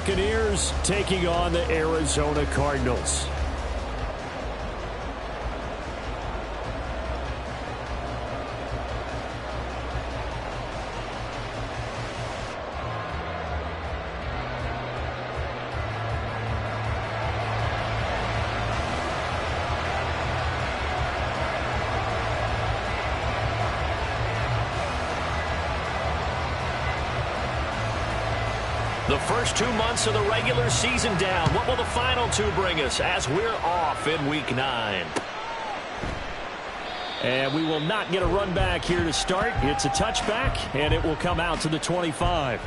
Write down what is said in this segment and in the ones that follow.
Buccaneers taking on the Arizona Cardinals. The first 2 months of the regular season down. What will the final two bring us as we're off in Week 9? And we will not get a run back here to start. It's a touchback, and it will come out to the 25.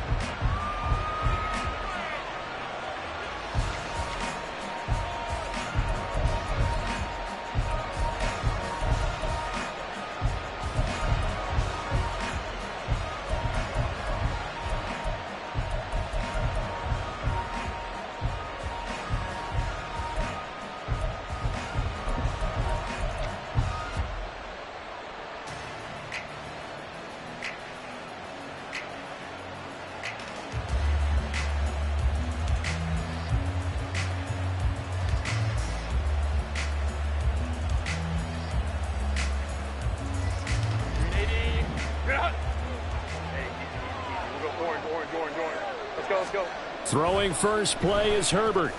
Throwing first play is Herbert.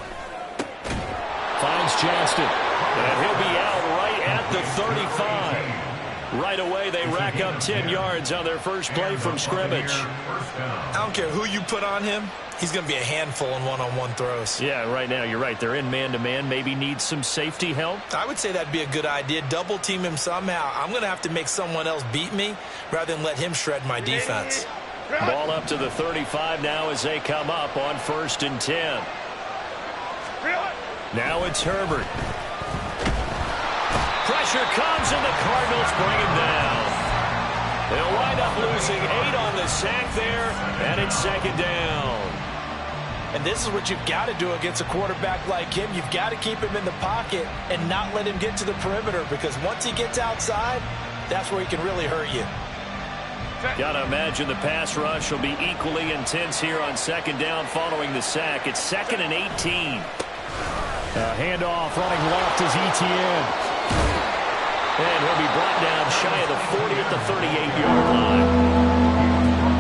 Finds Johnston. And he'll be out right at the 35. Right away, they rack up 10 yards on their first play from scrimmage. I don't care who you put on him. He's going to be a handful in one-on-one throws. Yeah, right now, you're right. They're in man-to-man. Maybe need some safety help. I would say that'd be a good idea. Double team him somehow. I'm going to have to make someone else beat me rather than let him shred my defense. Ball up to the 35 now as they come up on 1st and 10. Now it's Herbert. Pressure comes and the Cardinals bring him down. They'll wind up losing 8 on the sack there, and it's 2nd down. And this is what you've got to do against a quarterback like him. You've got to keep him in the pocket and not let him get to the perimeter, because once he gets outside, that's where he can really hurt you. Got to imagine the pass rush will be equally intense here on 2nd down following the sack. It's 2nd and 18. Handoff running left is Etienne. And he'll be brought down shy of the 40 at the 38-yard line.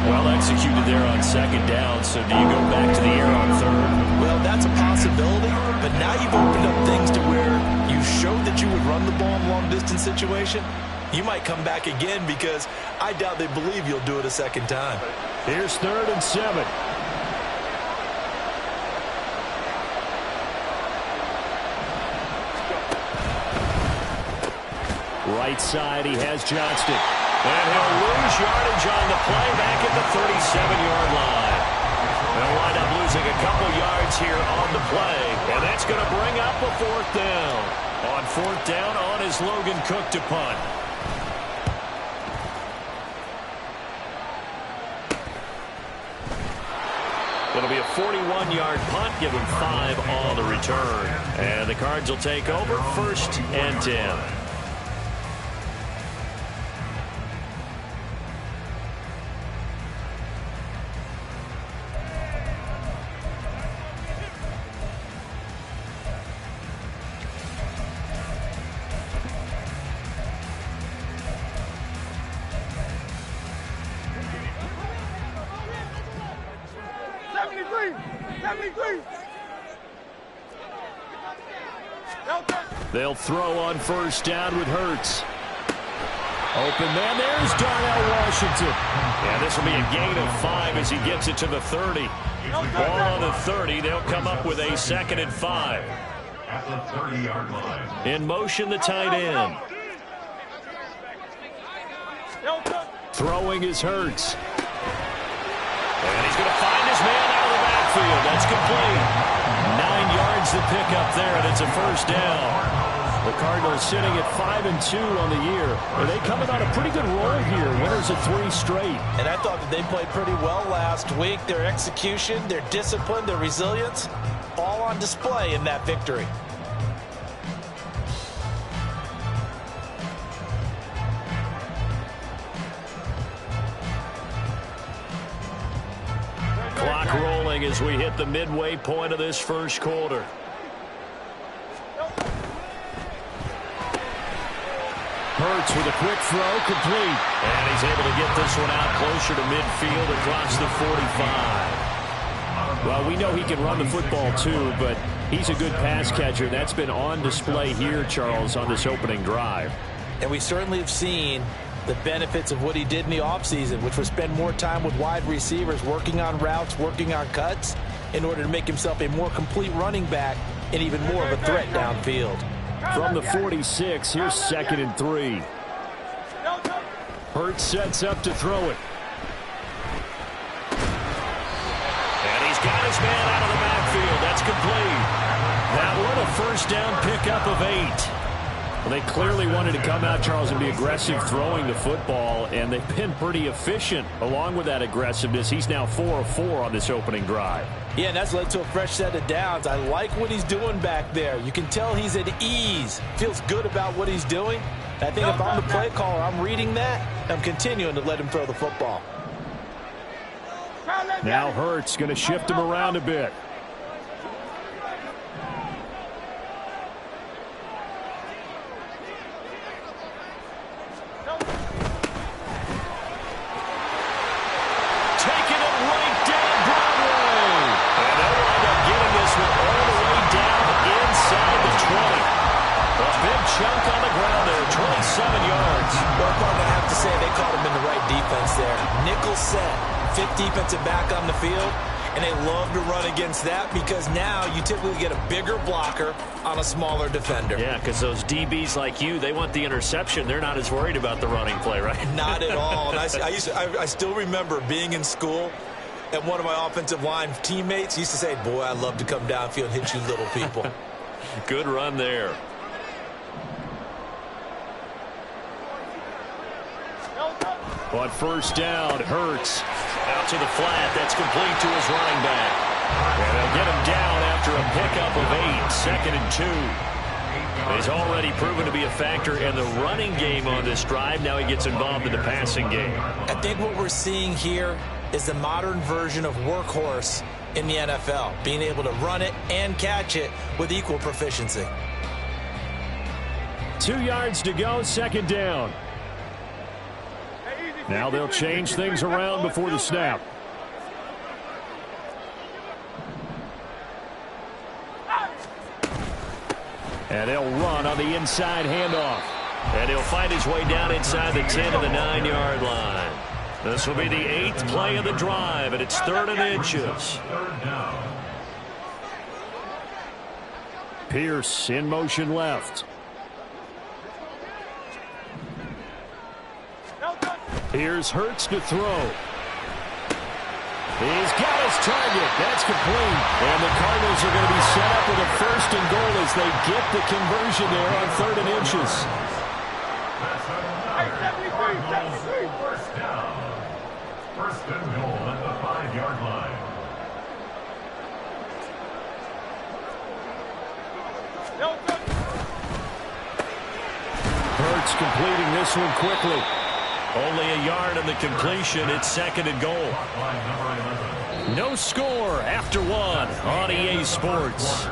Well executed there on 2nd down, so do you go back to the air on 3rd? Well, that's a possibility, but now you've opened up things to where you showed that you would run the ball in long-distance situation. You might come back again, because I doubt they believe you'll do it a 2nd time. Here's 3rd and 7. Right side, he has Johnston. And he'll lose yardage on the play back at the 37-yard line. They'll wind up losing a couple yards here on the play, and that's going to bring up a 4th down. On 4th down, on is Logan Cook to punt. It'll be a 41-yard punt, give him 5 on the return. And the Cards will take over 1st and 10. They'll throw on 1st down with Hurts. Open man, there's Darnell Washington. Yeah, this will be a gain of 5 as he gets it to the 30. Ball on the 30, they'll come up with a 2nd and 5. At the 30-yard line. In motion, the tight end. Throwing is Hurts. And he's going to find his man out of the backfield. That's complete. 9 yards to pick up there, and it's a 1st down. The Cardinals sitting at 5-2 on the year. And they coming on a pretty good roll here. Winners of 3 straight. And I thought that they played pretty well last week. Their execution, their discipline, their resilience, all on display in that victory. Clock rolling. trailing as we hit the midway point of this first quarter. Hurts with a quick throw, complete. And he's able to get this one out closer to midfield across the 45. Well, we know he can run the football too, but he's a good pass catcher. That's been on display here, Charles, on this opening drive. And we certainly have seen the benefits of what he did in the offseason, which was spend more time with wide receivers, working on routes, working on cuts, in order to make himself a more complete running back and even more of a threat downfield. From the 46, here's 2nd and 3. Hurts sets up to throw it. And he's got his man out of the backfield. That's complete. That one a first down pickup of 8. Well, they clearly wanted to come out, Charles, and be aggressive throwing the football, and they've been pretty efficient along with that aggressiveness. He's now 4 of 4 on this opening drive. Yeah, and that's led to a fresh set of downs. I like what he's doing back there. You can tell he's at ease. Feels good about what he's doing. I think if I'm the play caller, I'm reading that. I'm continuing to let him throw the football. Now Hurts going to shift him around a bit. Chunk on the ground there, 27 yards. Well, Clark, I have to say they caught him in the right defense there. Nickel set, 5th defensive back on the field, and they love to run against that because now you typically get a bigger blocker on a smaller defender. Yeah, because those DBs like you, they want the interception. They're not as worried about the running play, right? Not at all. And I still remember being in school, and one of my offensive line teammates used to say, boy, I'd love to come downfield and hit you little people. Good run there. On first down, Hurts. Out to the flat. That's complete to his running back. And they'll get him down after a pickup of 8. 2nd and 2. He's already proven to be a factor in the running game on this drive. Now he gets involved in the passing game. I think what we're seeing here is the modern version of workhorse in the NFL. Being able to run it and catch it with equal proficiency. 2 yards to go, 2nd down. Now they'll change things around before the snap. And they'll run on the inside handoff. And he'll fight his way down inside the 10 of the 9-yard line. This will be the 8th play of the drive, and it's 3rd and inches. Pierce in motion left. Here's Hurts to throw. He's got his target. That's complete. And the Cardinals are going to be set up with a 1st and goal as they get the conversion there on 3rd and inches. First down. 1st and goal at the 5-yard line. Hurts completing this one quickly. Only a yard in the completion. It's 2nd and goal. No score after 1 on EA Sports.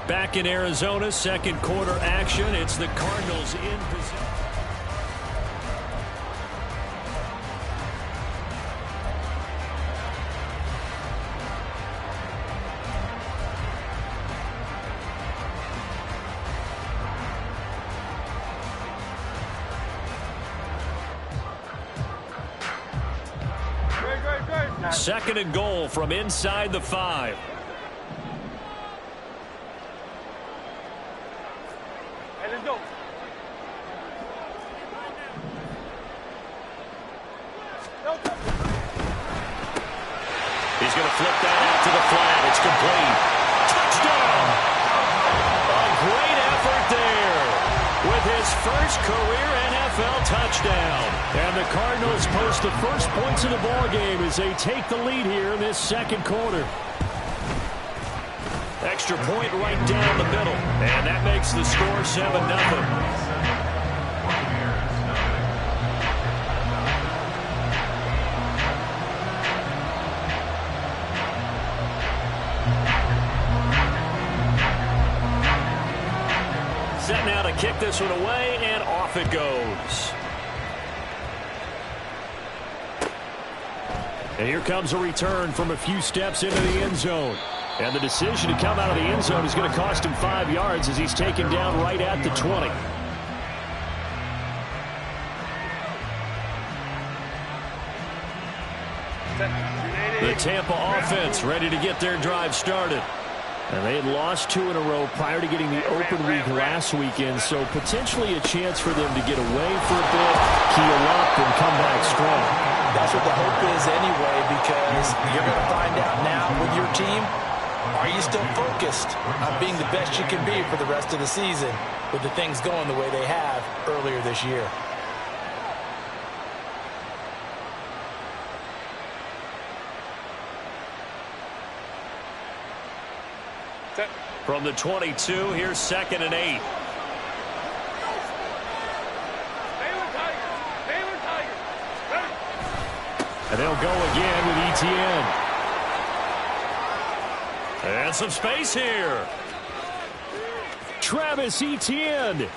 Back in Arizona, 2nd quarter action. It's the Cardinals in position. Second and goal from inside the 5. He's going to flip that out to the flat. It's complete. Touchdown! A great effort there with his first career NFL touchdown. And the Cardinals post the first points of the ball game as they take the lead here in this 2nd quarter. Extra point right down the middle. And that makes the score 7-0. kick this one away, and off it goes. And here comes a return from a few steps into the end zone. And the decision to come out of the end zone is going to cost him 5 yards as he's taken down right at the 20. The Tampa offense ready to get their drive started. And they had lost 2 in a row prior to getting the open week last weekend, so potentially a chance for them to get away for a bit, heal up, and come back strong. That's what the hope is anyway, because you're going to find out now with your team, are you still focused on being the best you can be for the rest of the season with the things going the way they have earlier this year? From the 22, here's 2nd and 8. And they'll go again with Etienne. And some space here. Travis Etienne. And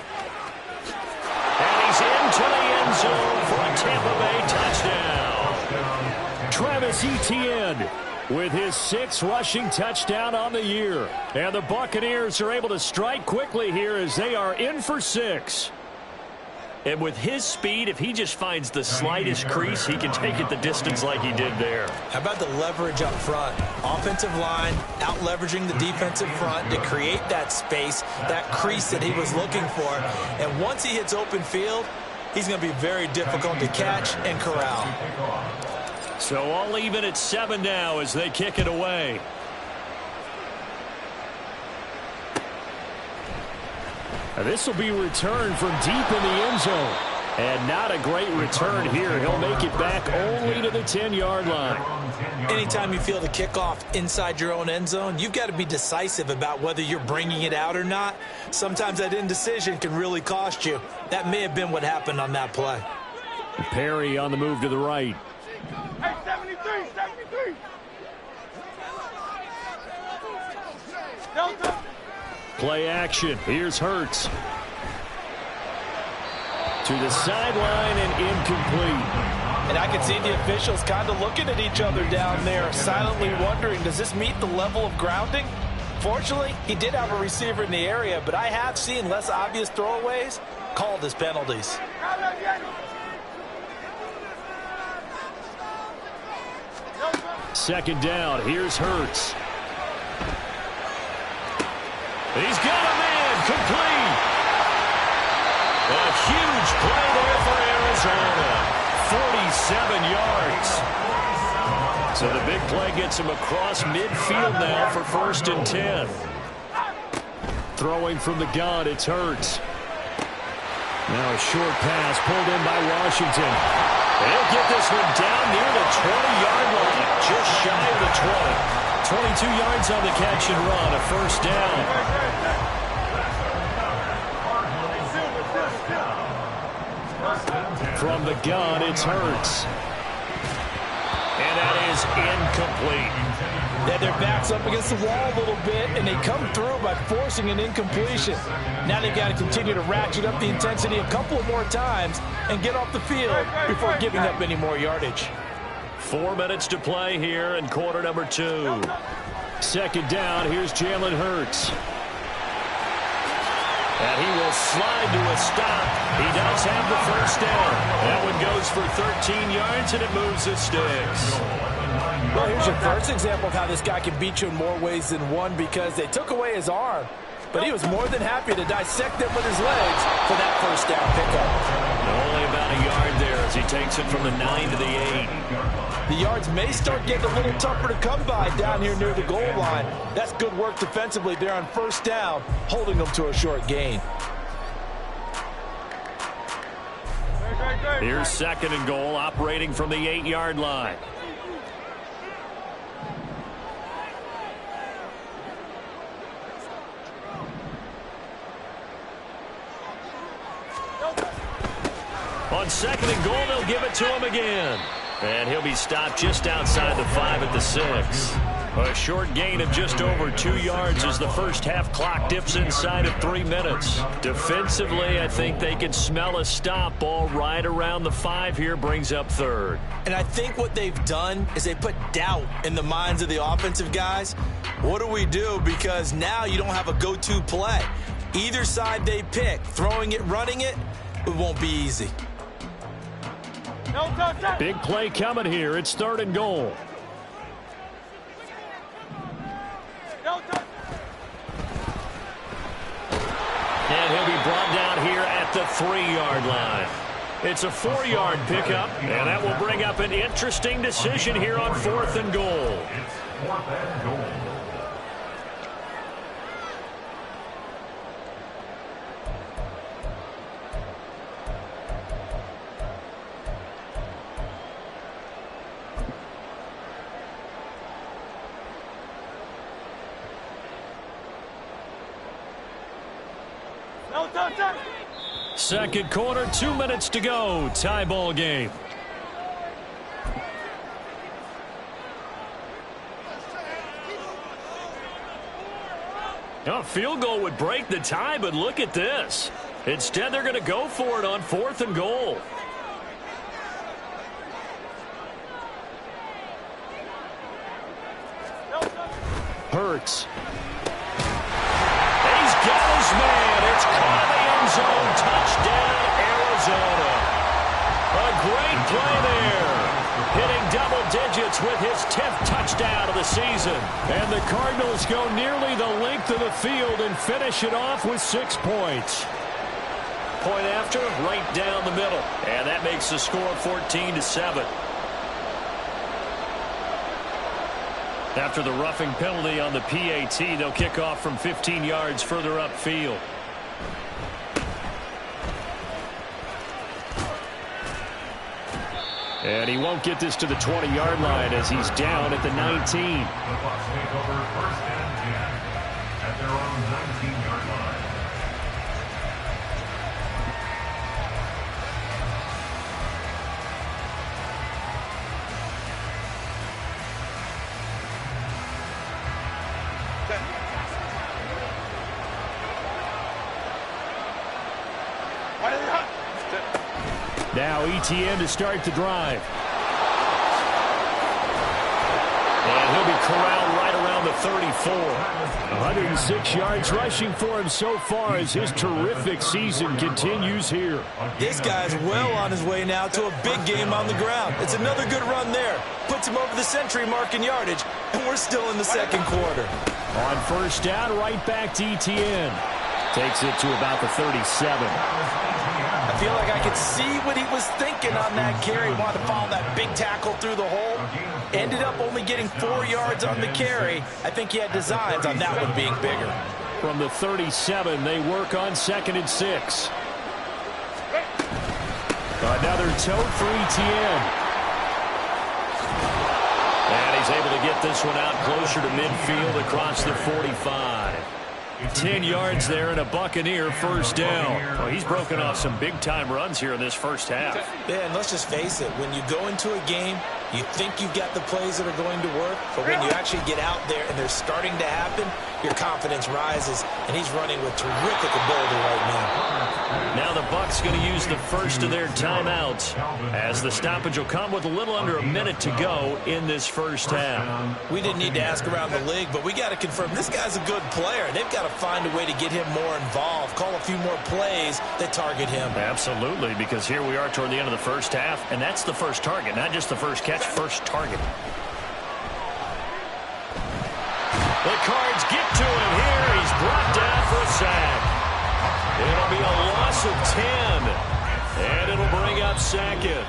he's into the end zone for a Tampa Bay touchdown. Travis Etienne with his 6th rushing touchdown on the year. And the Buccaneers are able to strike quickly here as they are in for 6. And with his speed, if he just finds the slightest crease, he can take it the distance like he did there. How about the leverage up front? Offensive line out leveraging the defensive front to create that space, that crease that he was looking for. And once he hits open field, he's going to be very difficult to catch and corral. So all even at 7 now as they kick it away. And this will be returned from deep in the end zone. And not a great return here. He'll make it back only to the 10-yard line. Anytime you feel the kickoff inside your own end zone, you've got to be decisive about whether you're bringing it out or not. Sometimes that indecision can really cost you. That may have been what happened on that play. Perry on the move to the right. Hey, 73, 73. Delta. Play action. Here's Hurts. To the sideline and incomplete. And I can see the officials kind of looking at each other down there, silently wondering, does this meet the level of grounding? Fortunately, he did have a receiver in the area, but I have seen less obvious throwaways called as penalties. Second down. Here's Hurts. He's got a man complete. A huge play there for Arizona. 47 yards. So the big play gets him across midfield now for 1st and 10. Throwing from the gun, it's Hurts. Now a short pass pulled in by Washington. He'll get this one down near the 20-yard line, just shy of the 20. 22 yards on the catch and run, a 1st down. From the gun, it's Hurts. And that is incomplete. Yeah, their back's up against the wall a little bit, and they come through by forcing an incompletion. Now they've got to continue to ratchet up the intensity a couple of more times and get off the field before giving up any more yardage. 4 minutes to play here in quarter number 2. Second down, here's Jalen Hurts. And he will slide to a stop. He does have the 1st down. That one goes for 13 yards, and it moves the sticks. Well, here's your first example of how this guy can beat you in more ways than one, because they took away his arm, but he was more than happy to dissect them with his legs for that 1st down pickup. Only about a yard there as he takes it from the 9 to the 8. The yards may start getting a little tougher to come by down here near the goal line. That's good work defensively there on 1st down, holding them to a short gain. Here's 2nd and goal, operating from the 8-yard line. On 2nd and goal, they'll give it to him again. And he'll be stopped just outside the 5 at the 6. A short gain of just over 2 yards as the first half clock dips inside of 3 minutes. Defensively, I think they can smell a stop. Ball right around the 5 here, brings up 3rd. And I think what they've done is they put doubt in the minds of the offensive guys. What do we do? Because now you don't have a go-to play. Either side they pick, throwing it, running it, it won't be easy. Big play coming here. It's 3rd and goal. And he'll be brought down here at the 3-yard line. It's a 4-yard pickup, and that will bring up an interesting decision here on 4th and goal. It's 4th and goal. Second quarter, 2 minutes to go. Tie ball game. A field goal would break the tie, but look at this. Instead, they're going to go for it on 4th and goal. Hurts. He's got his man. It's caught in the end zone. Touchdown, Arizona. A great play there. Hitting double digits with his 10th touchdown of the season. And the Cardinals go nearly the length of the field and finish it off with 6 points. Point after, right down the middle. And that makes the score 14-7. After the roughing penalty on the PAT, they'll kick off from 15 yards further upfield. And he won't get this to the 20-yard line as he's down at the 19. The Bucs take over 1st and 10 at their own 19-yard line. Now ETN to start the drive. And he'll be corralled right around the 34. 106 yards rushing for him so far as his terrific season continues here. This guy's well on his way now to a big game on the ground. It's another good run there. Puts him over the century mark in yardage, and we're still in the second quarter. On 1st down, right back to ETN. Takes it to about the 37. I feel like I could see what he was thinking on that carry. Wanted to follow that big tackle through the hole. Ended up only getting 4 yards on the carry. I think he had designs on that one being bigger. From the 37, they work on 2nd and 6. Another tote for ETN. And he's able to get this one out closer to midfield across the 45. 10 yards there and a Buccaneer 1st down. Well, he's broken off some big-time runs here in this first half. Yeah, and let's just face it. When you go into a game, you think you've got the plays that are going to work, but when you actually get out there and they're starting to happen, your confidence rises, and he's running with terrific ability right now. Now the Bucs going to use the first of their timeouts as the stoppage will come with a little under a minute to go in this first half. We didn't need to ask around the league, but we got to confirm this guy's a good player. They've got to find a way to get him more involved, call a few more plays that target him. Absolutely, because here we are toward the end of the first half, and that's the first target, not just the first catch, first target. The Cards get to him here. He's brought down for a sack. It'll be a loss of 10, and it'll bring up 2nd.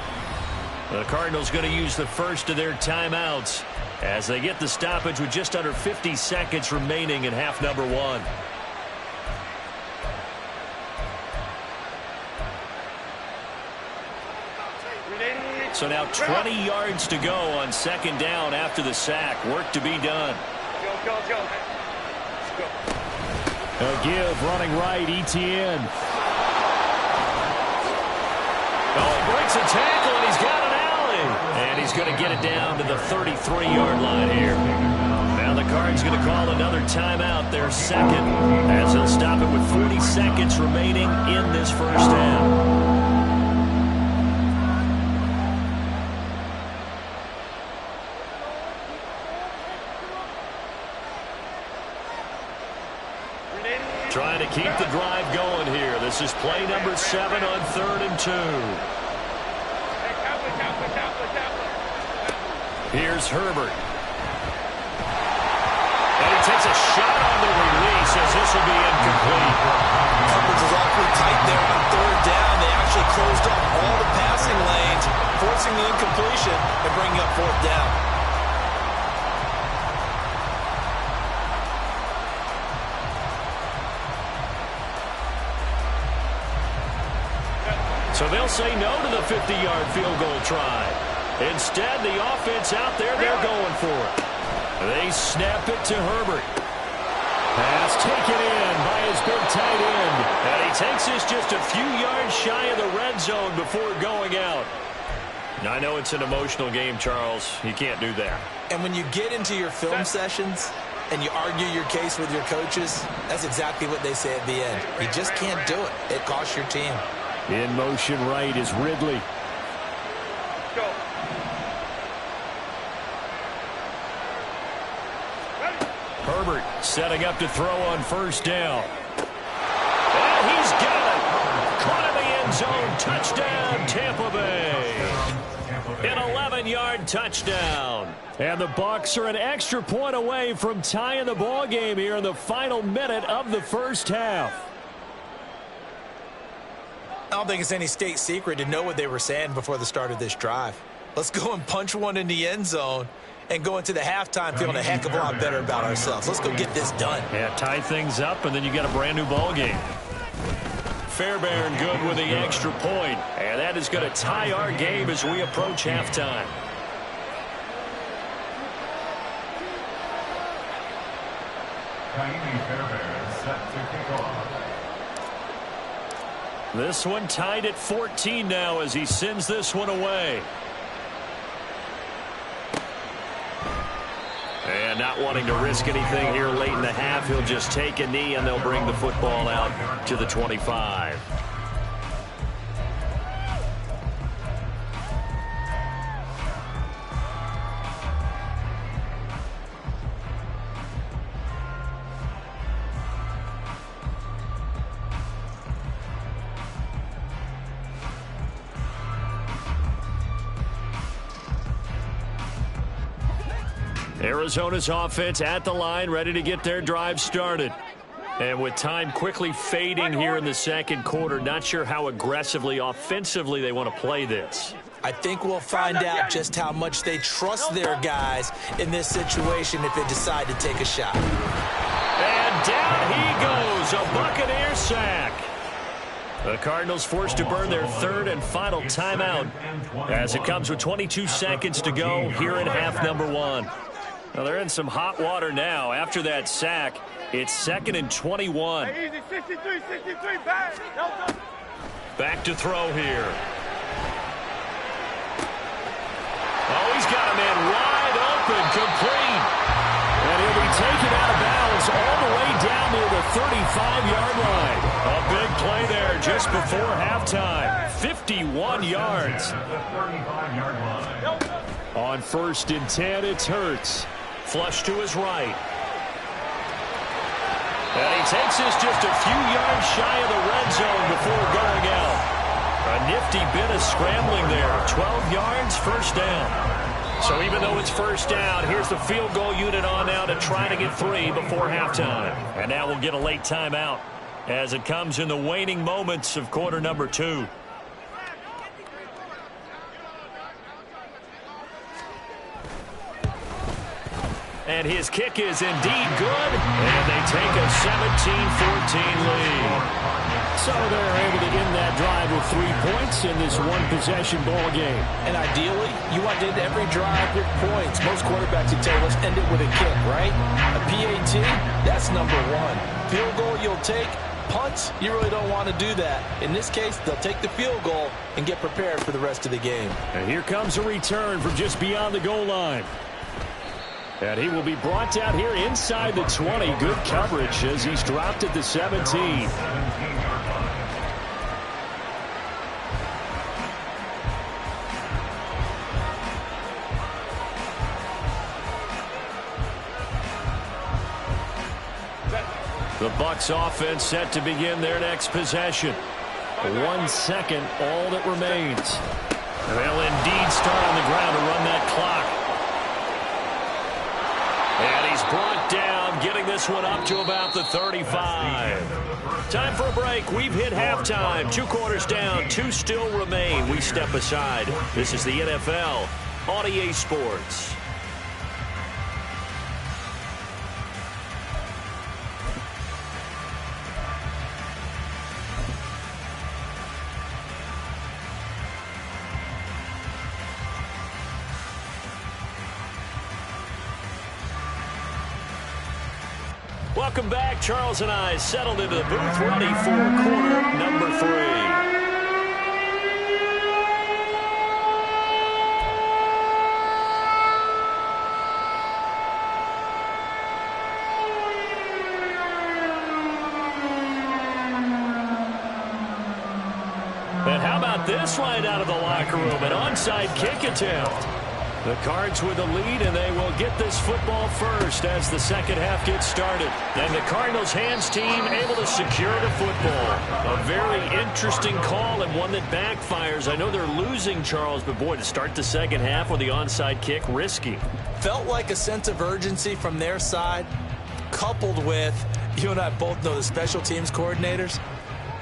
The Cardinals going to use the first of their timeouts as they get the stoppage with just under 50 seconds remaining in half number 1. So now 20 yards to go on 2nd down after the sack. Work to be done. Go. A give running right, ETN. Oh, he breaks a tackle, and he's got an alley. And he's going to get it down to the 33-yard line here. Now the Cards going to call another timeout, their second, as they'll stop it with 40 seconds remaining in this first down. Trying to keep the drive going here. This is play number 7 on 3rd and 2. Here's Herbert. And he takes a shot on the release as this will be incomplete. Coverage is awfully tight there on 3rd down. They actually closed off all the passing lanes, forcing the incompletion and bringing up 4th down. So they'll say no to the 50-yard field goal try. Instead, the offense out there, they're going for it. They snap it to Herbert. Pass taken in by his big tight end. And he takes this just a few yards shy of the red zone before going out. Now, I know it's an emotional game, Charles. You can't do that. And when you get into your film sessions and you argue your case with your coaches, that's exactly what they say at the end. You just can't do it. It costs your team. In motion right is Ridley. Go. Herbert setting up to throw on 1st down. And he's got it. Caught in the end zone. Touchdown, Tampa Bay. An 11-yard touchdown. And the Bucs are an extra point away from tying the ball game here in the final minute of the first half. I don't think it's any state secret to know what they were saying before the start of this drive. Let's go and punch one in the end zone and go into the halftime feeling a heck of a lot better about ourselves. Let's go get this done. Yeah, tie things up, and then you got a brand-new ball game. Fairbairn good with the extra point. And that is going to tie our game as we approach halftime. Fairbairn set to kick off. This one tied at 14 now as he sends this one away. And not wanting to risk anything here late in the half, he'll just take a knee and they'll bring the football out to the 25. Arizona's offense at the line, ready to get their drive started. And with time quickly fading here in the second quarter, not sure how aggressively, offensively they want to play this. I think we'll find out just how much they trust their guys in this situation if they decide to take a shot. And down he goes, a Buccaneer sack. The Cardinals forced to burn their 3rd and final timeout as it comes with 22 seconds to go here in half number 1. Well, they're in some hot water now. After that sack, it's 2nd and 21. Hey, easy, 63, back. Back to throw here. Oh, he's got a man wide open, complete. And he'll be taken out of bounds all the way down near the 35-yard line. A big play there just before halftime. 51 yards. On 1st and 10, it's Hurts. Flush to his right. And he takes this just a few yards shy of the red zone before going out. A nifty bit of scrambling there. 12 yards, 1st down. So even though it's 1st down, here's the field goal unit on now to try to get 3 before halftime. And now we'll get a late timeout as it comes in the waning moments of quarter number 2. And his kick is indeed good. And they take a 17-14 lead. So they're able to end that drive with 3 points in this one-possession ball game. And ideally, you want to end every drive with points. Most quarterbacks would tell us end it with a kick, right? A PAT, that's number 1. Field goal you'll take, Punts, you really don't want to do that. In this case, they'll take the field goal and get prepared for the rest of the game. And here comes a return from just beyond the goal line. And he will be brought down here inside the 20. Good coverage as he's dropped at the 17. The Bucs offense set to begin their next possession. 1 second, all that remains. And they'll indeed start on the ground to run that clock. And he's brought down, getting this one up to about the 35. Time for a break. We've hit halftime. 2 quarters down, 2 still remain. We step aside. This is the NFL on EA Sports. Welcome back. Charles and I settled into the booth, ready for quarter number 3. And how about this right out of the locker room? An onside kick attempt. The Cards with the lead, and they will get this football first as the second half gets started. And the Cardinals hands team able to secure the football. A very interesting call and one that backfires. I know they're losing, Charles, but boy, to start the second half with the onside kick, risky. Felt like a sense of urgency from their side, coupled with, you and I both know the special teams coordinators.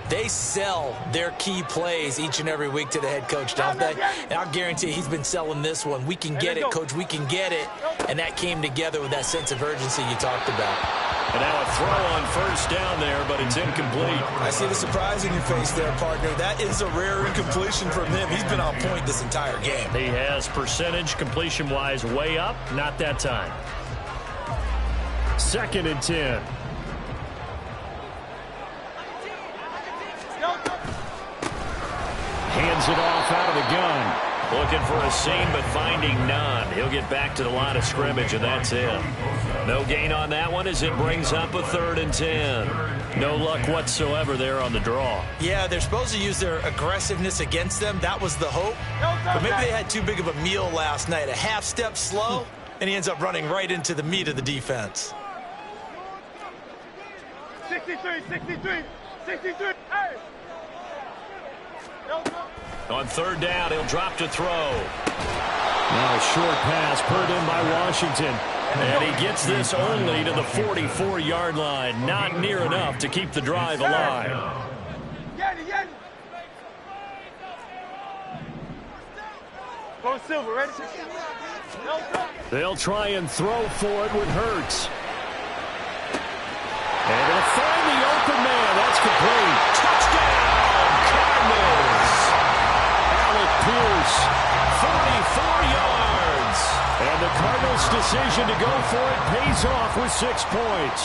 They sell their key plays each and every week to the head coach, don't they? And I'll guarantee he's been selling this one. We can get it, coach. We can get it. And that came together with that sense of urgency you talked about. And now a throw on first down there, but it's incomplete. I see the surprise in your face there, partner. That is a rare incompletion from him. He's been on point this entire game. He has percentage completion-wise way up. Not that time. 2nd and 10. Hands it off out of the gun. Looking for a seam, but finding none. He'll get back to the line of scrimmage, and that's it. No gain on that one as it brings up a 3rd and 10. No luck whatsoever there on the draw. Yeah, they're supposed to use their aggressiveness against them. That was the hope. But maybe they had too big of a meal last night. A half step slow, and he ends up running right into the meat of the defense. 63, 63, 63. Hey! On 3rd down, he'll drop to throw. Now a short pass put in by Washington. And he gets this only to the 44-yard line. Not near enough to keep the drive alive. Go Silver, ready? They'll try and throw for it with Hurts. And they'll find the open man. That's complete. Touchdown, Cardinals. Alec Pierce, 44 yards. And the Cardinals' decision to go for it pays off with 6 points.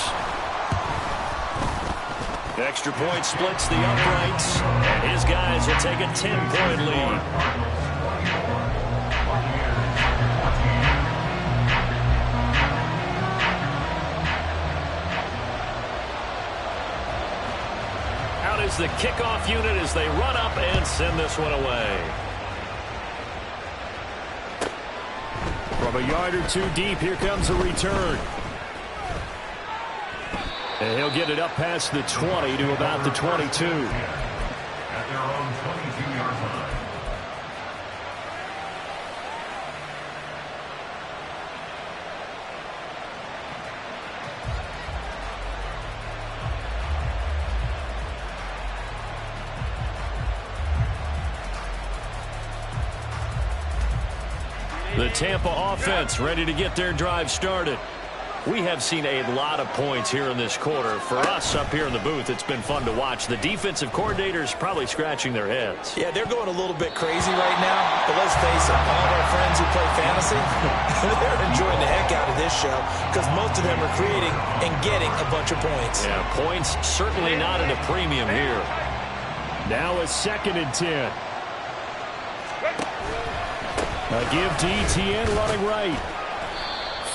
Extra point splits the uprights. And his guys will take a 10-point lead. Is the kickoff unit as they run up and send this one away. From a yard or 2 deep, here comes a return. And he'll get it up past the 20 to about the 22. At their own 22-yard line. The Tampa offense ready to get their drive started. We have seen a lot of points here in this quarter. For us up here in the booth, it's been fun to watch. The defensive coordinators probably scratching their heads. Yeah, they're going a little bit crazy right now. But let's face it, all of our friends who play fantasy, they're enjoying the heck out of this show because most of them are creating and getting a bunch of points. Yeah, points certainly not at a premium here. Now a 2nd and 10. A give to ETN running right.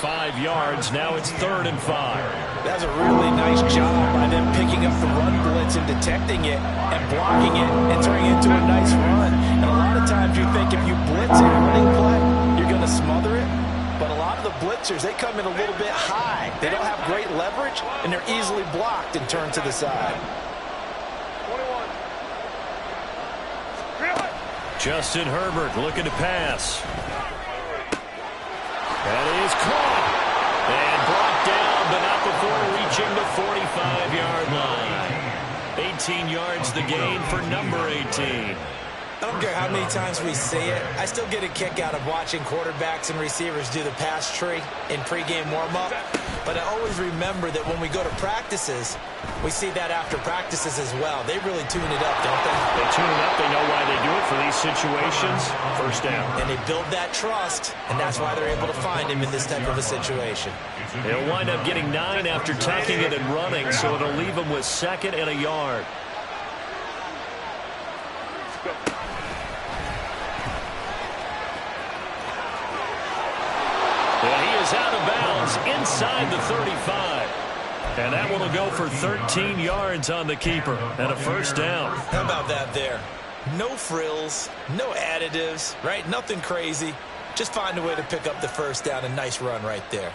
5 yards. Now it's 3rd and 5. That's a really nice job by them picking up the run blitz and detecting it and blocking it and turning it into a nice run. And a lot of times you think if you blitz a running play, you're going to smother it. But a lot of the blitzers, they come in a little bit high. They don't have great leverage, and they're easily blocked and turned to the side. 21. Justin Herbert looking to pass. That is caught. And brought down, but not before reaching the 45-yard line. 18 yards the gain for number 18. I don't care how many times we see it. I still get a kick out of watching quarterbacks and receivers do the pass tree in pregame warm-up. But I always remember that when we go to practices, we see that after practices as well. They really tune it up, don't they? They tune it up. They know why they do it for these situations. First down. And they build that trust, and that's why they're able to find him in this type of a situation. They'll wind up getting 9 after tacking it and running, so it'll leave them with 2nd and a yard. And he is out of bounds inside the 35. And that one will go for 13 yards on the keeper and a first down. How about that there? No frills, no additives, right? Nothing crazy. Just find a way to pick up the first down. A nice run right there.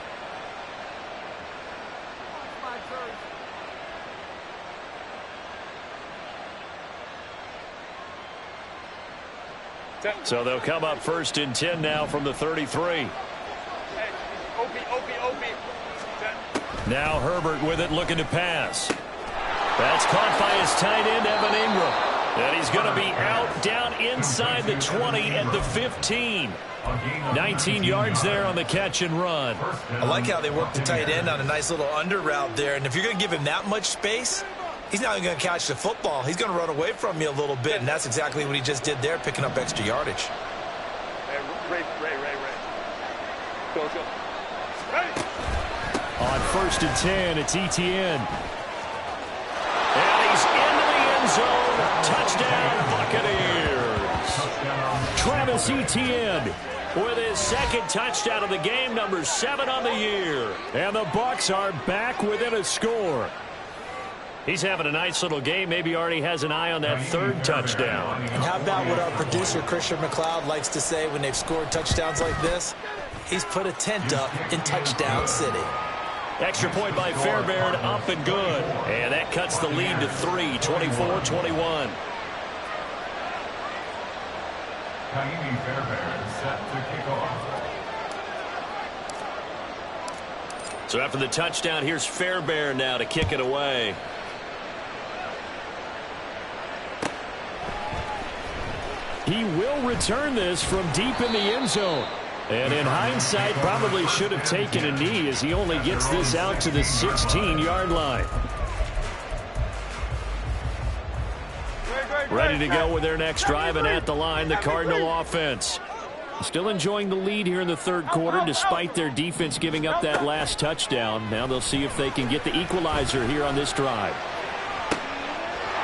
So they'll come up 1st and 10 now from the 33. Now Herbert with it, looking to pass. That's caught by his tight end, Evan Ingram. And he's going to be out down inside the 20 at the 15. 19 yards there on the catch and run. I like how they work the tight end on a nice little under route there. And if you're going to give him that much space, he's not even going to catch the football. He's going to run away from you a little bit, and that's exactly what he just did there, picking up extra yardage. Ray. Go. On 1st and 10, it's ETN. And he's into the end zone. Touchdown, Buccaneers. Travis Etienne. With his 2nd touchdown of the game, number 7 on the year. And the Bucs are back within a score. He's having a nice little game. Maybe already has an eye on that 3rd touchdown. And how about what our producer, Christian McLeod, likes to say when they've scored touchdowns like this? He's put a tent up in Touchdown City. Extra point by Fairbairn, up and good. And that cuts the lead to 3, 24-21. Kaimi Fairbairn set to kick off. So after the touchdown, here's Fairbairn now to kick it away. He will return this from deep in the end zone. And in hindsight, probably should have taken a knee as he only gets this out to the 16-yard line. Ready to go with their next drive, and at the line, the Cardinal offense. Still enjoying the lead here in the 3rd quarter despite their defense giving up that last touchdown. Now they'll see if they can get the equalizer here on this drive.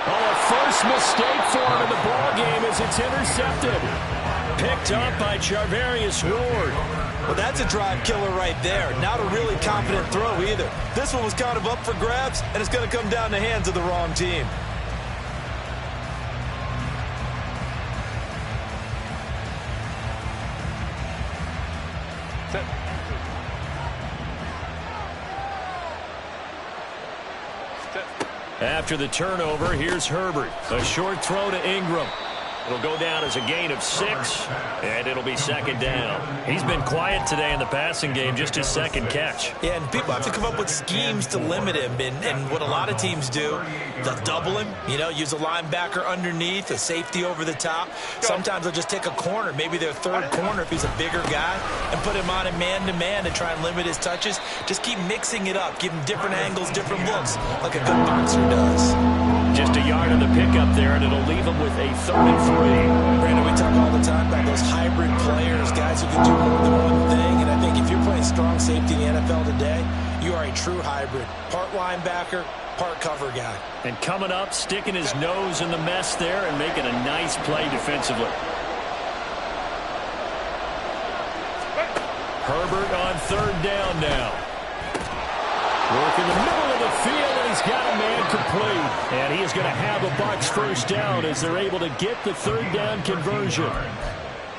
Oh, a first mistake for him in the ball game as it's intercepted. Picked up by Charvarius Ward. Well, that's a drive killer right there. Not a really confident throw either. This one was kind of up for grabs, and it's going to come down the hands of the wrong team. After the turnover, here's Herbert. A short throw to Ingram. It'll go down as a gain of 6, and it'll be second down. He's been quiet today in the passing game, just his second catch. Yeah, and people have to come up with schemes to limit him, and what a lot of teams do, they'll double him, use a linebacker underneath, a safety over the top. Sometimes they'll just take a corner, maybe their third corner if he's a bigger guy, and put him on a man-to-man to try and limit his touches. Just keep mixing it up, give him different angles, different looks, like a good boxer does. Just a yard on the pickup there, and it'll leave him with a 3rd and 3. Brandon, we talk all the time about those hybrid players, guys who can do more than one thing, and I think if you're playing strong safety in the NFL today, you are a true hybrid. Part linebacker, part cover guy. And coming up, sticking his nose in the mess there and making a nice play defensively. Herbert on 3rd down now. Work in the middle of the field, and he's got a man complete. And he is going to have a Bucs first down as they're able to get the 3rd down conversion.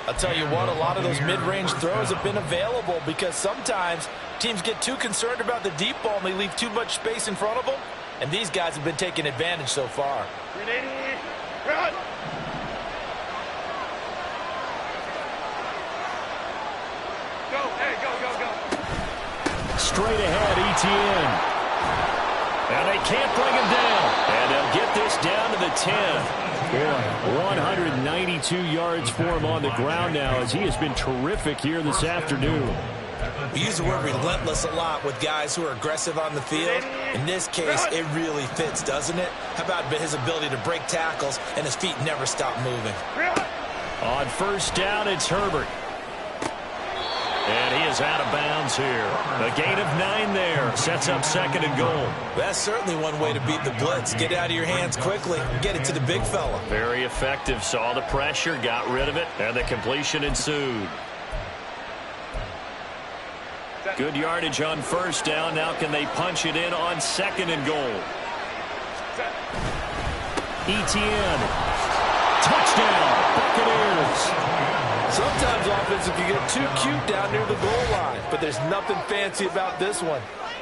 I'll tell you what, a lot of those mid-range throws have been available because sometimes teams get too concerned about the deep ball and they leave too much space in front of them. And these guys have been taking advantage so far. Run! Go, hey, go, go, go. Straight ahead, Etienne. And they can't bring him down. And they'll get this down to the 10. Boy, 192 yards for him on the ground now as he has been terrific here this afternoon. We use the word relentless a lot with guys who are aggressive on the field. In this case, it really fits, doesn't it? How about his ability to break tackles and his feet never stop moving? On 1st down, it's Herbert. And he is out of bounds here. A gain of 9 there. Sets up 2nd and goal. That's certainly one way to beat the blitz. Get it out of your hands quickly. Get it to the big fella. Very effective. Saw the pressure, got rid of it, and the completion ensued. Good yardage on 1st down. Now can they punch it in on 2nd and goal? Etienne. Touchdown, Buccaneers. Sometimes offenses can get too cute down near the goal line, but there's nothing fancy about this one.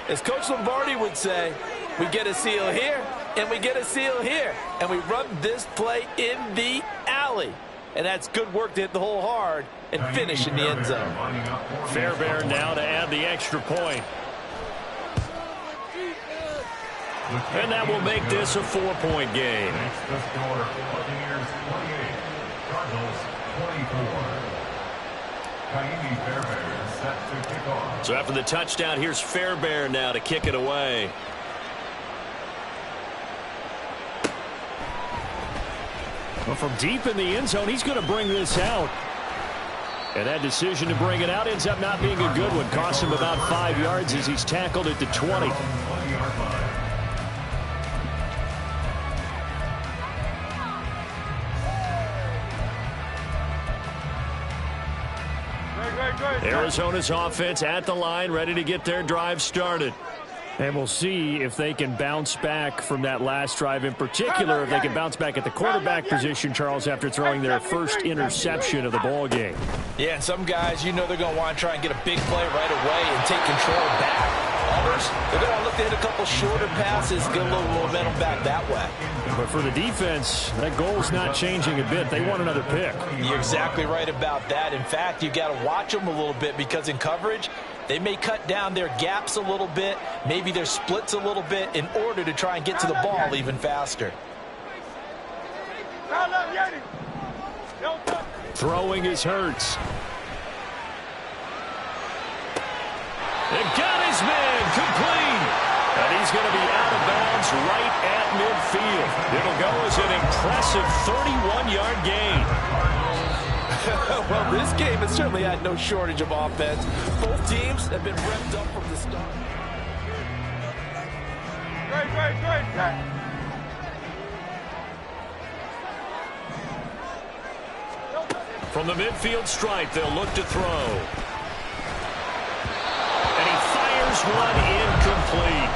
As Coach Lombardi would say, we get a seal here, and we get a seal here, and we run this play in the alley. And that's good work to hit the hole hard and finish in the end zone. Fairbairn now to add the extra point. And that will make this a 4-point game. Buccaneers 28, Cardinals 24. Set to kick off. So after the touchdown, here's Fairbairn now to kick it away. Well, from deep in the end zone, he's going to bring this out. And that decision to bring it out ends up not being a good one. Cost him about 5 yards as he's tackled at the 20. Arizona's offense at the line, ready to get their drive started. And we'll see if they can bounce back from that last drive, in particular if they can bounce back at the quarterback position, Charles, after throwing their first interception of the ball game. Yeah, and some guys, they're going to want to try and get a big play right away and take control back. Others, they're going to look to hit a couple shorter passes, get a little momentum back that way. But for the defense, that goal's not changing a bit. They want another pick. You're exactly right about that. In fact, you've got to watch them a little bit because in coverage, they may cut down their gaps a little bit, maybe their splits a little bit in order to try and get to the ball even faster. Throwing is Hurts. It got his man complete. And he's going to be out of bounds right at midfield. It'll go as an impressive 31-yard gain. Well, this game has certainly had no shortage of offense. Both teams have been revved up from the start. Great. From the midfield stripe, they'll look to throw. And he fires one incomplete.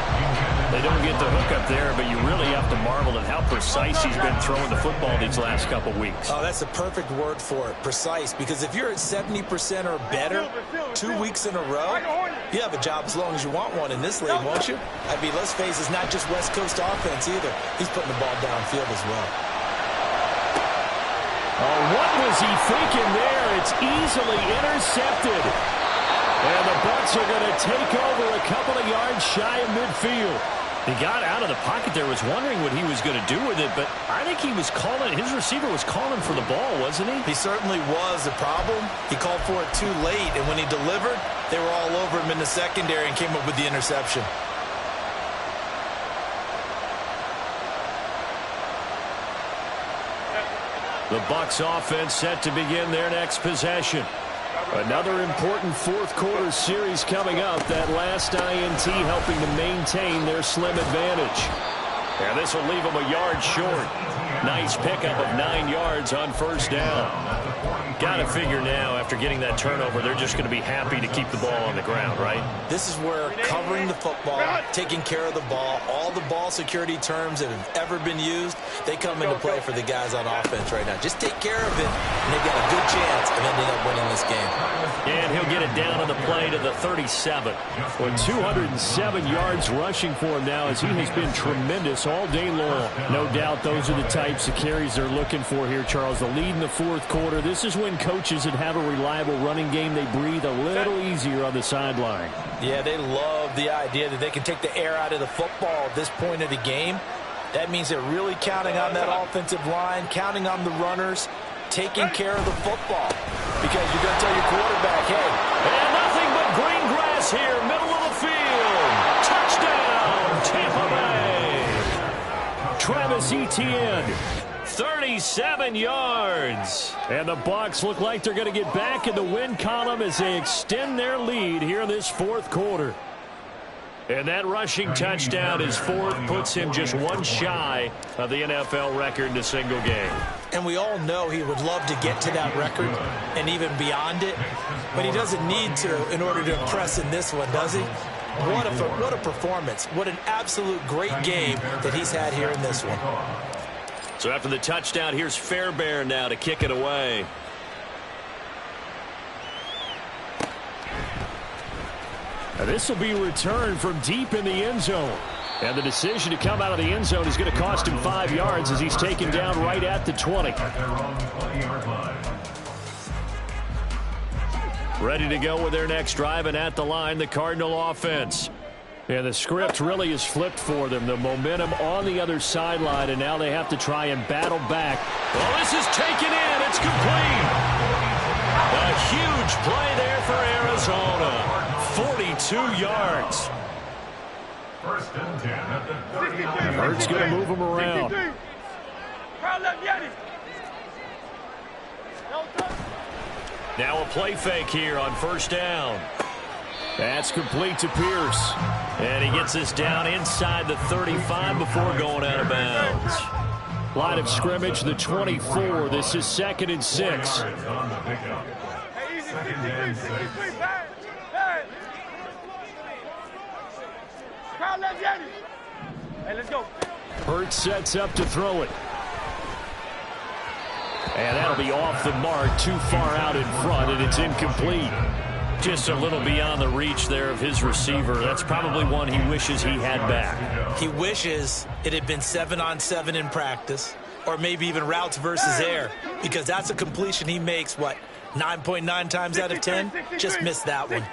They don't get the hook up there, but you really have to marvel at how precise he's been throwing the football these last couple weeks. Oh, that's the perfect word for it, precise, because if you're at 70% or better 2 weeks in a row, you have a job as long as you want one in this league, won't you? I mean, let's face it, it's not just West Coast offense either. He's putting the ball downfield as well. Oh, what was he thinking there? It's easily intercepted. And the Bucs are going to take over a couple of yards shy of midfield. He got out of the pocket there, was wondering what he was going to do with it, but I think he was calling, his receiver was calling for the ball, wasn't he? He certainly was. The problem, he called for it too late, and when he delivered, they were all over him in the secondary and came up with the interception. The Bucs offense set to begin their next possession. Another important fourth-quarter series coming up. That last INT helping to maintain their slim advantage. And this will leave them a yard short. Nice pickup of 9 yards on first down. Got to figure now, after getting that turnover, they're just going to be happy to keep the ball on the ground, right? This is where covering the football, taking care of the ball, all the ball security terms that have ever been used, they come into play for the guys on offense right now. Just take care of it, and they've got a good chance of ending up winning this game. And he'll get it down on the play to the 37. With 207 yards rushing for him now, as he has been tremendous all day long. No doubt those are the types of carries they're looking for here, Charles. The lead in the fourth quarter. This is when coaches that have a reliable running game, they breathe a little easier on the sideline. Yeah, they love the idea that they can take the air out of the football at this point of the game. That means they're really counting on that offensive line, counting on the runners, taking care of the football. Because you're going to tell your quarterback, hey. And nothing but green grass here, middle of the field. Touchdown, Tampa Bay. Travis Etienne, 37 yards. And the Bucs look like they're going to get back in the win column as they extend their lead here in this fourth quarter. And that rushing touchdown, his fourth, puts him just one shy of the NFL record in a single game. And we all know he would love to get to that record and even beyond it. But he doesn't need to in order to impress in this one, does he? What a performance. What an absolute great game that he's had here in this one. So after the touchdown, here's Fairbairn now to kick it away. Now this will be returned from deep in the end zone. And the decision to come out of the end zone is going to cost him 5 yards as he's taken down right at the 20. Ready to go with their next drive, and at the line, the Cardinal offense. And the script really is flipped for them. The momentum on the other sideline, and now they have to try and battle back. Well, this is taken in. It's complete. A huge play there for Arizona. 42 yards. First and 10 at the 39. Hurts going to move him around. Now a play fake here on first down. That's complete to Pierce. And he gets this down inside the 35 before going out of bounds. Line of scrimmage, the 24. This is 2nd and 6. Hey, let's go. Hurts sets up to throw it. And that'll be off the mark, too far out in front, and it's incomplete. Just a little beyond the reach there of his receiver. That's probably one he wishes he had back. He wishes it had been 7-on-7 in practice, or maybe even routes versus air, because that's a completion he makes, 9.9 times out of 10? Just missed that one.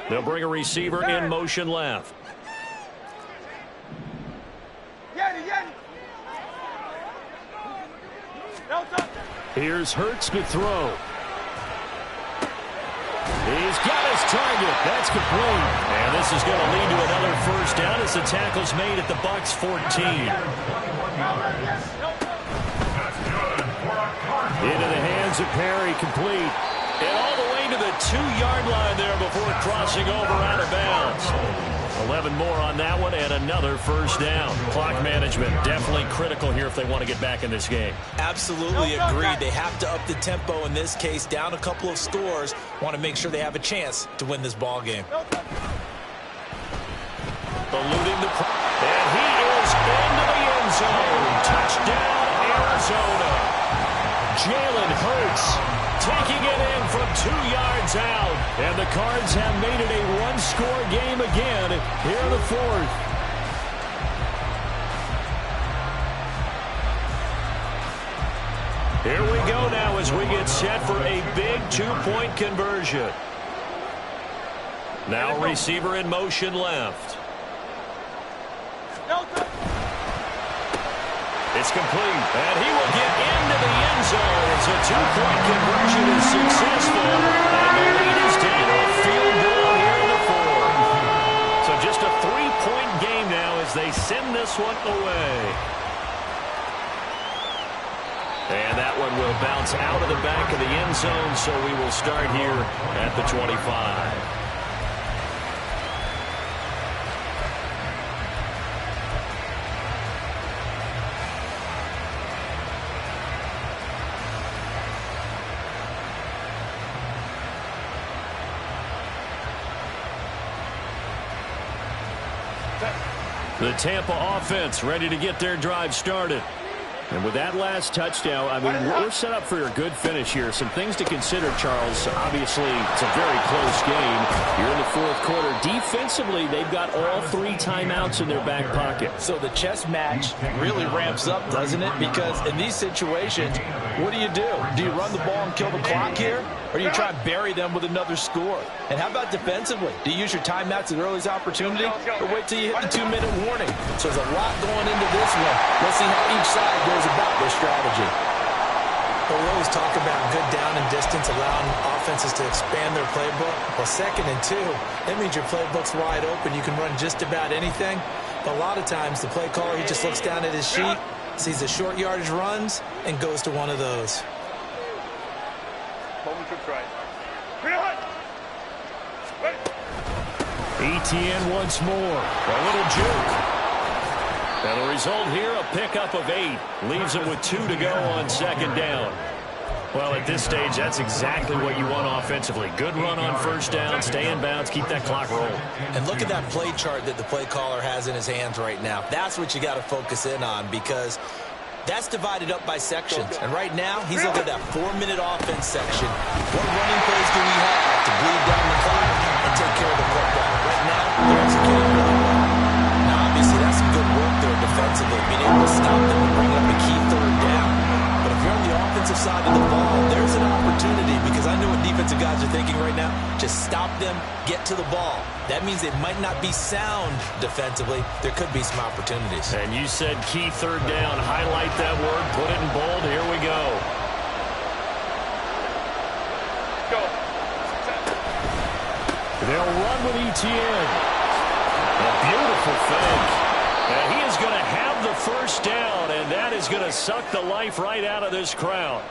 They'll bring a receiver in motion left. Here's Hurts to throw. He's got his target. That's complete. And this is going to lead to another first down as the tackle's made at the Bucs 14. Into the hands of Perry, complete. And all the way to the 2-yard line there before crossing over out of bounds. 11 more on that one and another first down. Clock management definitely critical here if they want to get back in this game. Absolutely agreed. They have to up the tempo in this case, down a couple of scores. Want to make sure they have a chance to win this ball game. Eluding the and he is into the end zone. Touchdown, Arizona. Jalen Hurts taking it in from 2 yards out. And the Cards have made it a one-score game again here in the fourth. Here we go now as we get set for a big two-point conversion. Now receiver in motion left. It's complete, and he will get into the end zone as a two-point conversion is successful, and the lead is down to a field goal here in the fourth. So just a three-point game now as they send this one away. And that one will bounce out of the back of the end zone, so we will start here at the 25. The Tampa offense ready to get their drive started. And with that last touchdown, I mean, we're set up for a good finish here. Some things to consider, Charles. Obviously, it's a very close game. You're in the fourth quarter. Defensively, they've got all three timeouts in their back pocket. So the chess match really ramps up, doesn't it? Because in these situations, what do? Do you run the ball and kill the clock here? Or do you try and bury them with another score? And how about defensively? Do you use your timeouts at earliest opportunity? Or wait till you hit the 2-minute warning? So there's a lot going into this one. Let's see how each side goes about their strategy. Well, we always talk about good down and distance, allowing offenses to expand their playbook. Well, 2nd and 2, that means your playbook's wide open. You can run just about anything. But a lot of times, the play caller, he just looks down at his sheet, sees the short yardage runs, and goes to one of those. ETN once more. A little juke. And the result here, a pickup of 8. Leaves them with 2 to go on 2nd down. Well, at this stage, that's exactly what you want offensively. Good run on 1st down, stay in bounds, keep that clock rolling. And look at that play chart that the play caller has in his hands right now. That's what you got to focus in on, because that's divided up by sections. And right now, he's looking at that 4-minute offense section. What running plays do we have to bleed down the clock and take care of the football? Right now, they're executing really well. Now, obviously, that's some good work there defensively, being able to stop them and bring up a key 3rd down. But if you're on the offensive side of the ball, there's an opportunity, because I know what defensive guys are thinking right now. Just stop them, get to the ball. That means they might not be sound defensively. There could be some opportunities. And you said key 3rd down. Highlight that word. Put it in bold. Here we go. They'll run with ETN. A beautiful fake. And he is going to have the 1st down, and that is going to suck the life right out of this crowd.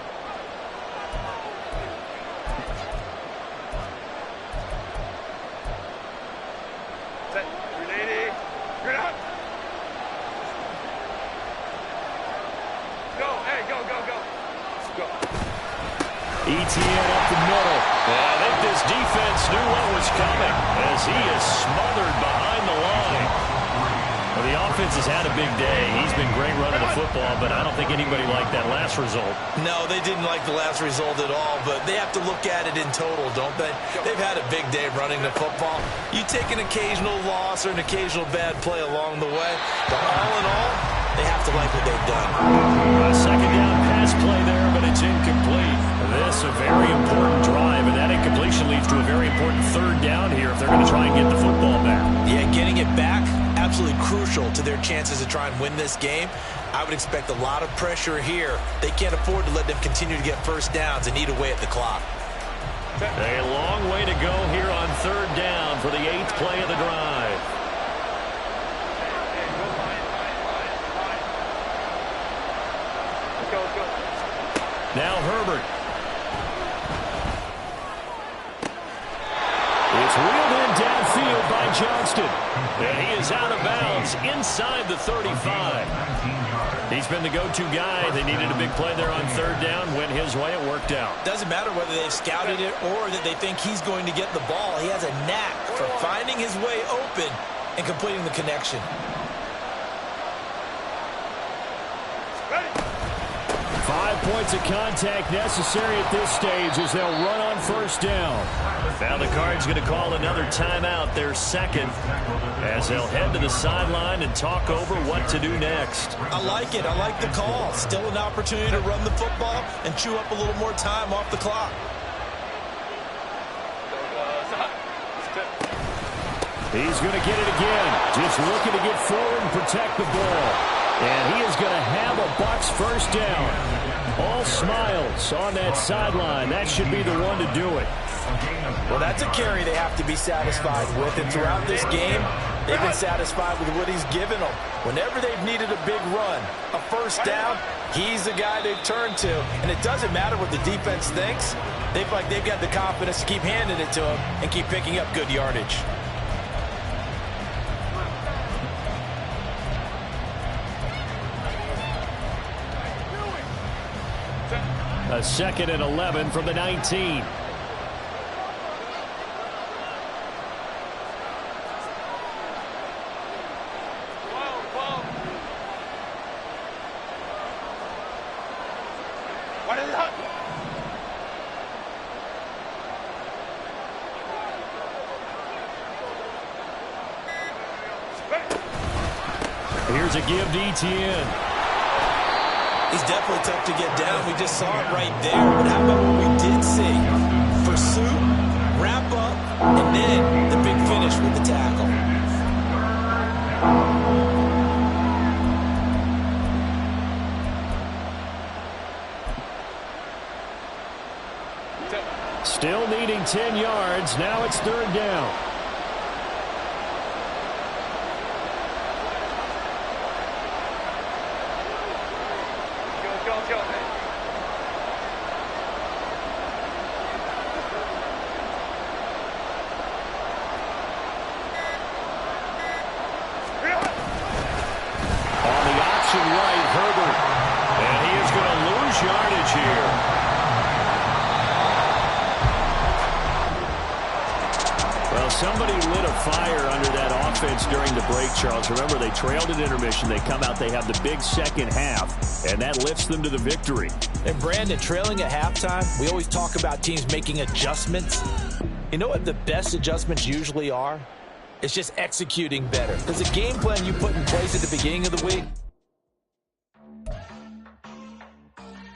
ETN up the middle. I think this defense knew what was coming as he is smothered behind the line. Well, the offense has had a big day. He's been great running the football, but I don't think anybody liked that last result. No, they didn't like the last result at all, but they have to look at it in total, don't they? They've had a big day running the football. You take an occasional loss or an occasional bad play along the way, but all in all, they have to like what they've done. A 2nd down pass play there, but it's incomplete. This a very important drive, and that incompletion leads to a very important 3rd down here if they're going to try and get the football back. Yeah, getting it back, absolutely crucial to their chances to try and win this game. I would expect a lot of pressure here. They can't afford to let them continue to get 1st downs and eat away at the clock. A long way to go here on 3rd down for the 8th play of the drive. Now Herbert. It's wheeled in downfield by Johnston. And he is out of bounds inside the 35. He's been the go-to guy. They needed a big play there on 3rd down. Went his way. It worked out. Doesn't matter whether they've scouted it or that they think he's going to get the ball. He has a knack for finding his way open and completing the connection. 5 points of contact necessary at this stage as they'll run on first down. Now the Cards going to call another timeout, their second, as they'll head to the sideline and talk over what to do next. I like it. I like the call. Still an opportunity to run the football and chew up a little more time off the clock. He's going to get it again. Just looking to get forward and protect the ball. And he is going to have a Bucs first down. All smiles on that sideline. That should be the one to do it. Well, that's a carry they have to be satisfied with. And throughout this game, they've been satisfied with what he's given them. Whenever they've needed a big run, a first down, he's the guy they've turned to. And it doesn't matter what the defense thinks. They've got the confidence to keep handing it to him and keep picking up good yardage. A 2nd and 11 from the 19. What is that? Here's a give to Etienne. He's definitely tough to get down. We just saw it right there. But how about what we did see? Pursuit, wrap up, and then the big finish with the tackle. Still needing 10 yards. Now it's 3rd down. Yardage here. Well, somebody lit a fire under that offense during the break, Charles. Remember, they trailed at intermission. They come out, they have the big second half, and that lifts them to the victory. And Brandon, trailing at halftime, we always talk about teams making adjustments. You know what the best adjustments usually are? It's just executing better. Because the game plan you put in place at the beginning of the week,